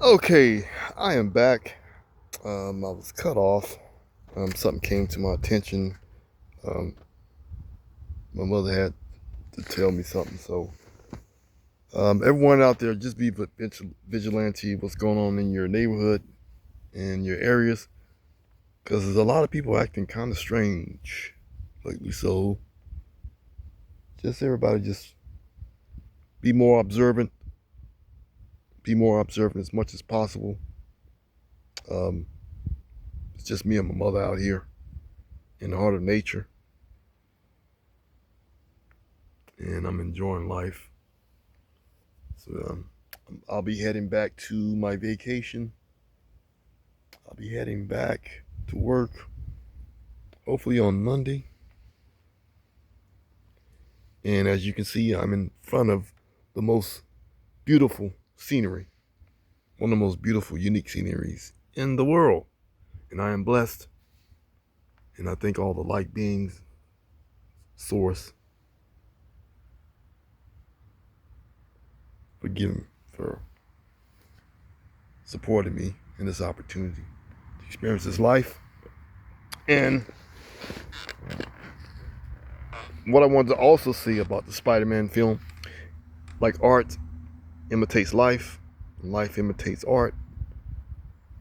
Okay, I am back. I was cut off. Something came to my attention. Um, my mother had to tell me something. So, everyone out there, just be vigilante. What's going on in your neighborhood and your areas? Because there's a lot of people acting kind of strange lately. So, just everybody, just be more observant. Be more observant as much as possible. Um, it's just me and my mother out here in the heart of nature, and I'm enjoying life. So I'll be heading back to my vacation. I'll be heading back to work, hopefully on Monday. And as you can see, I'm in front of the most beautiful scenery, one of the most beautiful, unique sceneries in the world. And I am blessed. And I thank all the light beings, source, for supporting me in this opportunity to experience this life. And what I wanted to also say about the Spider-Man film, like art imitates life, and life imitates art.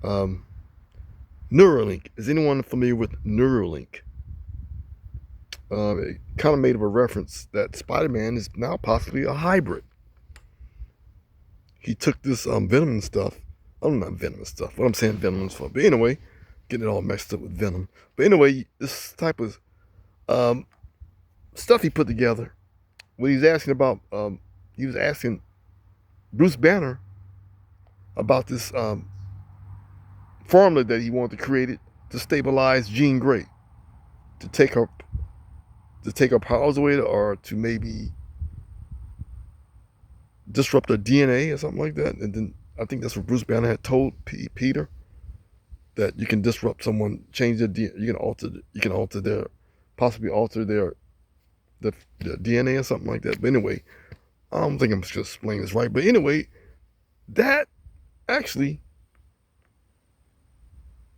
Um, Neuralink. Is anyone familiar with Neuralink? It kind of made of a reference that Spider-Man is now possibly a hybrid. He took this venom and stuff. I'm not venom and stuff. What I'm saying venom and stuff. But anyway, getting it all mixed up with venom. But anyway, this type of um, stuff he put together. When he's asking about, he was asking Bruce Banner about this formula that he wanted to create it to stabilize Jean Grey, to take her powers away, or to maybe disrupt her DNA or something like that. And then I think that's what Bruce Banner had told Peter, that you can disrupt someone, change their DNA, you can alter their, possibly alter the DNA or something like that. But anyway, I don't think I'm just explaining this right. But anyway, that actually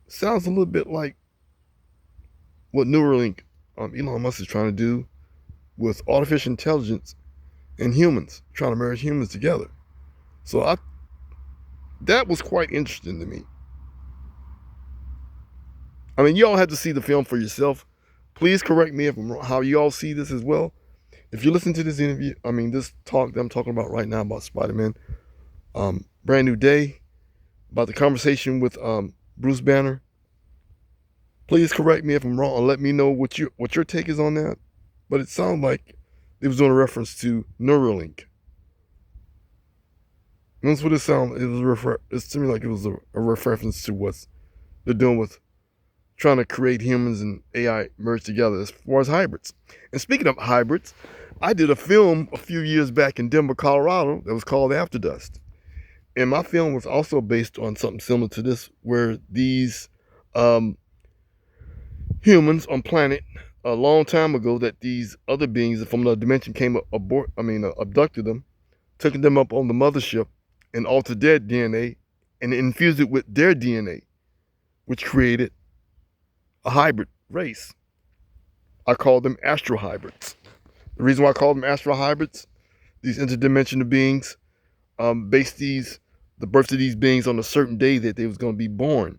sounds a little bit like what Neuralink, Elon Musk is trying to do with artificial intelligence and humans, trying to merge humans together. So that was quite interesting to me. I mean, you all have to see the film for yourself. Please correct me if I'm wrong, how you all see this as well. If you listen to this interview, this talk that I'm talking about right now about Spider-Man, Brand New Day, about the conversation with Bruce Banner, please correct me if I'm wrong, and let me know what your take is on that. But it sounded like it was doing a reference to Neuralink. And that's what it sounded. It's to me like it was a reference to what they're doing with trying to create humans and AI merge together as far as hybrids. And speaking of hybrids, I did a film a few years back in Denver, Colorado that was called After Dust. And my film was also based on something similar to this, where these humans on planet a long time ago, that these other beings from another dimension came abducted them, took them up on the mothership, and altered their DNA and infused it with their DNA, which created a hybrid race. I call them astrohybrids. The reason why I call them astrohybrids, these interdimensional beings, based the birth of these beings on a certain day that they was going to be born.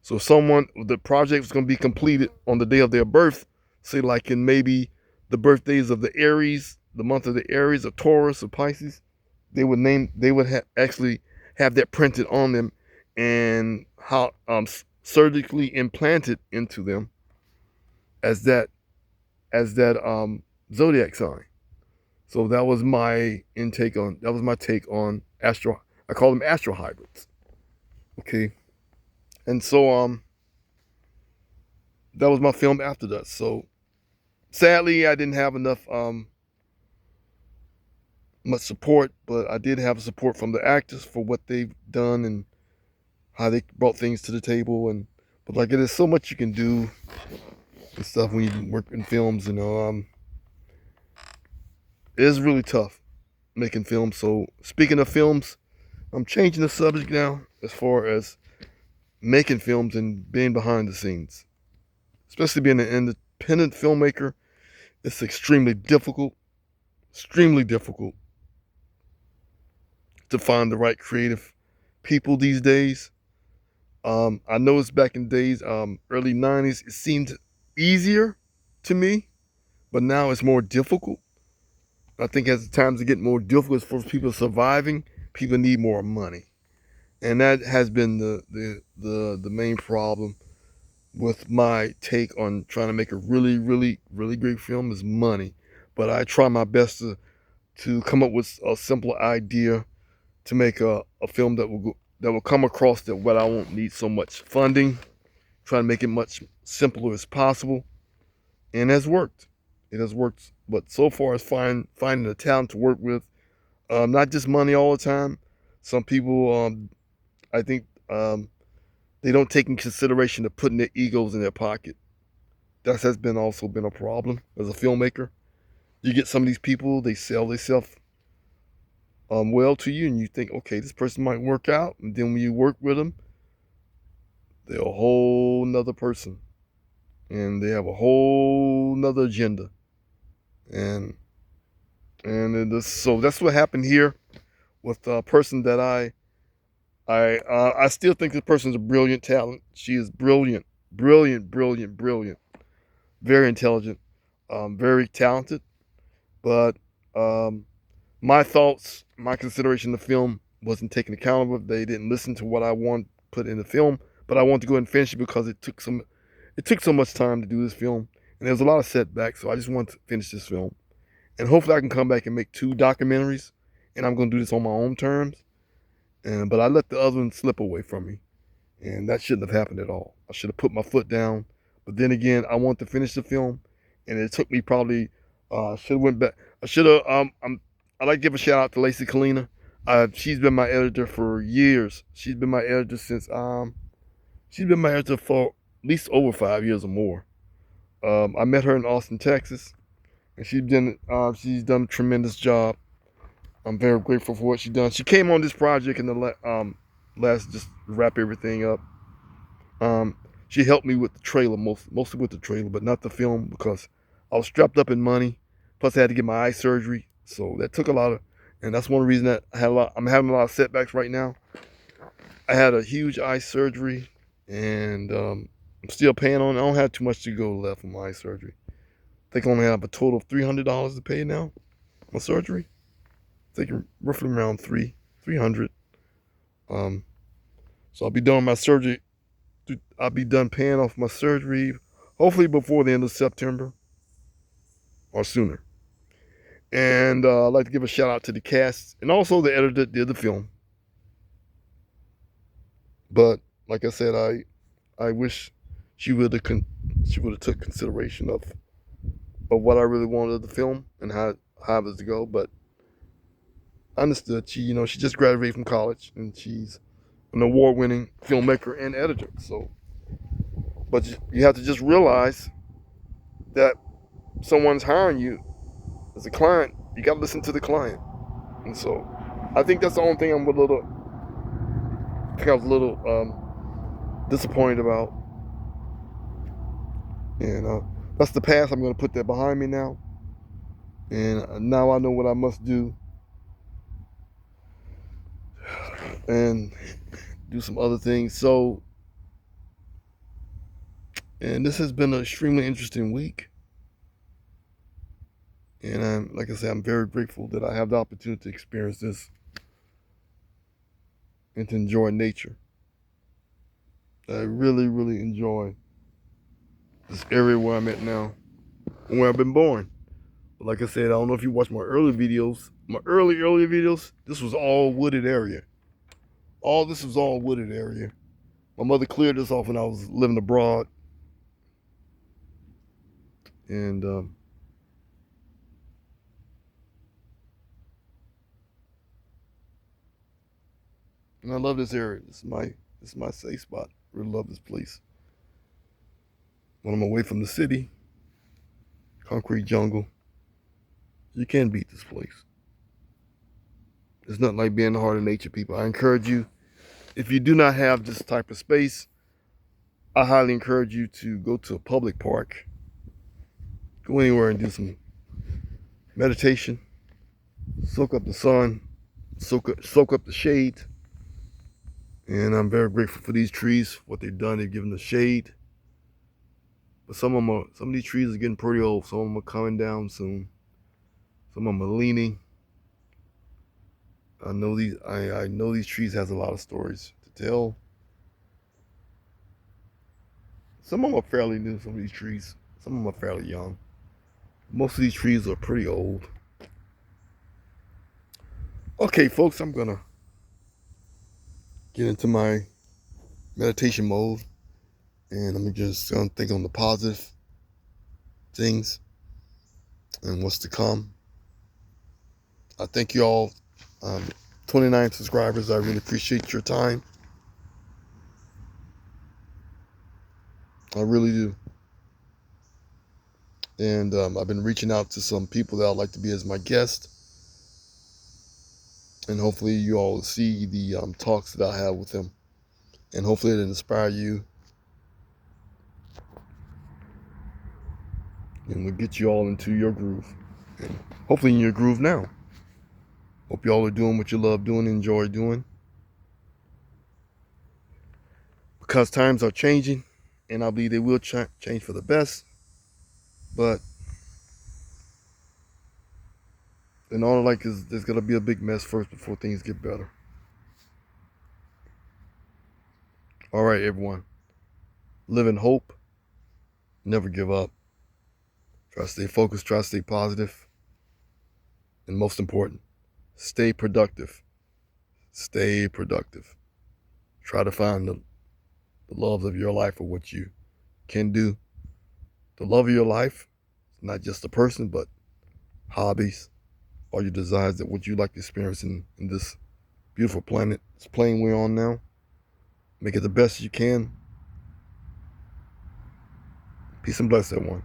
So the project was going to be completed on the day of their birth, say like in maybe the birthdays of the Aries, the month of the Aries, or Taurus, or Pisces. They would actually have that printed on them, and how surgically implanted into them as that zodiac sign. So that was my take on astro. I call them astrohybrids. Okay, and so that was my film After That. So sadly, I didn't have enough much support, but I did have support from the actors for what they've done and how they brought things to the table. And but like, it is so much you can do and stuff when you work in films. It is really tough making films. So speaking of films, I'm changing the subject now as far as making films and being behind the scenes. Especially being an independent filmmaker, it's extremely difficult to find the right creative people these days. I noticed back in days, early 90s, it seemed easier to me, but now it's more difficult. I think as the times are getting more difficult for people surviving, people need more money. And that has been the main problem with my take on trying to make a really great film is money. But I try my best to come up with a simple idea to make a film that will come across that what I won't need so much funding. Try to make it much simpler as possible, and it has worked. It has worked. But so far as finding a talent to work with, not just money all the time. Some people, I think, they don't take in consideration of putting their egos in their pocket. That has been also been a problem as a filmmaker. You get some of these people, they sell themselves well to you, and you think, okay, this person might work out, and then when you work with them, they're a whole nother person, and they have a whole nother agenda, and so that's what happened here with a person that I still think this person is a brilliant talent. She is brilliant, brilliant, very intelligent, very talented, but um, my thoughts, my consideration of the film wasn't taken account of. They didn't listen to what I want put in the film, but I wanted to go ahead and finish it because it took so much time to do this film, and there was a lot of setbacks. So I just wanted to finish this film, and hopefully I can come back and make 2 documentaries. And I'm going to do this on my own terms. And but I let the other one slip away from me, and that shouldn't have happened at all. I should have put my foot down. But then again, I want to finish the film, and it took me probably. I should have went back. I should have. I'd like to give a shout out to Lacey Kalina. She's been my editor for years. She's been my editor since. She's been my editor for at least over 5 years or more. I met her in Austin, Texas, and she's done a tremendous job. I'm very grateful for what she's done. She came on this project in the last just wrap everything up. She helped me with the trailer, mostly with the trailer, but not the film because I was strapped up in money. Plus, I had to get my eye surgery, so that took a lot of, and that's one reason that I'm having a lot of setbacks right now. I had a huge eye surgery, and I'm still paying on it. I don't have too much to go left for my eye surgery. I think I only have a total of $300 to pay now. My surgery. I think roughly around 300. So I'll be done with my surgery. I'll be done paying off my surgery, hopefully before the end of September or sooner. And I'd like to give a shout out to the cast and also the editor that did the film. But like I said, I wish she would have took consideration of what I really wanted of the film and how it was to go. But I understood she just graduated from college and she's an award-winning filmmaker and editor. So, but you have to just realize that someone's hiring you as a client. You got to listen to the client, and so I think that's the only thing I was a little disappointed about. And that's the past. I'm going to put that behind me now, and now I know what I must do and do some other things. So, and this has been an extremely interesting week. And like I said, I'm very grateful that I have the opportunity to experience this and to enjoy nature. I really enjoy this area where I'm at now, where I've been born. But like I said, I don't know if you watched my early videos, early videos. This was all wooded area. All this was all wooded area. My mother cleared this off when I was living abroad, and I love this area. This is my safe spot. I really love this place. When I'm away from the city, concrete jungle, you can't beat this place. There's nothing like being in the heart of nature, people. I encourage you, if you do not have this type of space, I highly encourage you to go to a public park, go anywhere and do some meditation, soak up the sun, soak up the shade. And I'm very grateful for these trees, what they've done. They've given the shade. But some of these trees are getting pretty old. Some of them are coming down soon. Some of them are leaning. I know these trees has a lot of stories to tell. Some of them are fairly new, some of these trees. Some of them are fairly young. Most of these trees are pretty old. Okay, folks, I'm gonna get into my meditation mode, and I'm just gonna think on the positive things and what's to come. I thank you all, 29 subscribers. I really appreciate your time. I really do. And I've been reaching out to some people that I'd like to be as my guest. And hopefully you all will see the talks that I have with them. And hopefully it'll inspire you. And we'll get you all into your groove. And hopefully in your groove now. Hope you all are doing what you love doing, enjoy doing. Because times are changing. And I believe they will change for the best. But in all like is there's gonna be a big mess first before things get better. All right, everyone. Live in hope. Never give up. Try to stay focused. Try to stay positive. And most important, stay productive. Stay productive. Try to find the love of your life or what you can do. The love of your life, not just a person, but hobbies, all your desires, that what you like to experience in this beautiful planet, this plane we're on now. Make it the best you can. Peace and bless everyone.